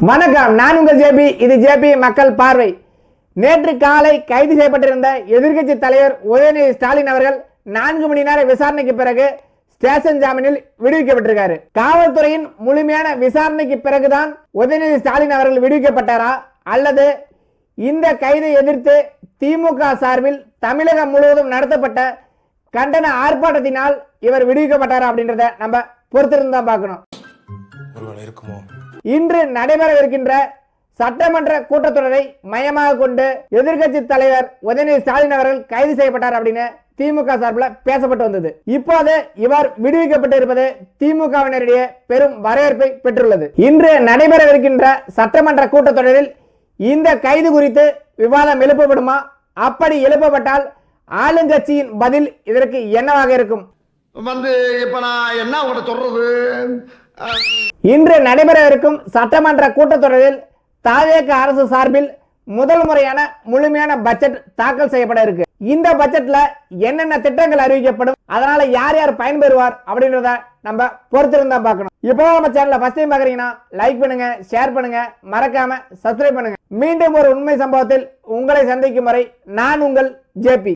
வணக்கம், நான் உங்கள் ஜேபி. இது ஜேபி மக்கள் பார்வை. நேற்று காலை கைது செய்யப்பட்டிருந்த எதிர்க்கட்சி தலைவர் உதயநிதி ஸ்டாலின் அவர்கள் 4 மணி நேர விசாரணைக்கு பிறகு ஸ்டேஷன் ஜாமீனில் விடுவிக்கப்பட்டிருக்காரு. காவல்துறையின் முழுமையான விசாரணைக்கு பிறகுதான் உதயநிதி ஸ்டாலின் அவர்கள் விடுவிக்கப்பட்டாரா அல்லது இந்த கைதை எதிர்த்து திமுக சார்பில் தமிழகம் முழுவதும் நடத்தப்பட்ட கண்டன ஆர்ப்பாட்டத்தினால் இவர் விடுவிக்கப்பட்டாரா அப்படின்றத நம்ம பொறுத்திருந்தா பார்க்கணும். இன்று நடைபெறவிருக்கின்ற சட்டமன்ற கூட்டத்தொடரை மையமாக கொண்டு எதிர்க்கட்சி தலைவர் உதயநிதி ஸ்டாலின் அவர்கள் கைது செய்யப்பட்டார் அப்படின்னு திமுக சார்பில் பேசப்பட்டு வந்தது. இப்போது இவர் விடுவிக்கப்பட்டிருப்பது திமுகவினரிடையே பெரும் வரவேற்பை பெற்றுள்ளது. இன்று நடைபெறவிருக்கின்ற சட்டமன்ற கூட்டத்தொடரில் இந்த கைது குறித்து விவாதம் எழுப்பப்படுமா? அப்படி எழுப்பப்பட்டால் ஆளுங்கட்சியின் பதில் இதற்கு என்னவாக இருக்கும்? இப்ப நான் என்ன உங்கள்கிட்ட சொல்றது? இன்று நடைபெறவிருக்கும் சட்டமன்ற கூட்டத்தொடரில் தாவேக அரசு சார்பில் முதல் முறையான முழுமையான பட்ஜெட் தாக்கல் செய்யப்பட இருக்கு. இந்த பட்ஜெட்ல என்னென்ன திட்டங்கள் அறிவிக்கப்படும், அதனால யார் யார் பயன்பெறுவார் அப்படின்றத நம்ம பொறுத்திருந்தா பார்க்கணும். இப்போ நம்ம சேனலை ஃபர்ஸ்ட் டைம் பார்க்குறீங்கன்னா லைக் பண்ணுங்க, ஷேர் பண்ணுங்க, மறக்காம சப்ஸ்கிரைப் பண்ணுங்க. மீண்டும் ஒரு உண்மை சம்பவத்தில் உங்களை சந்திக்கும் வரை நான் உங்கள் ஜேபி.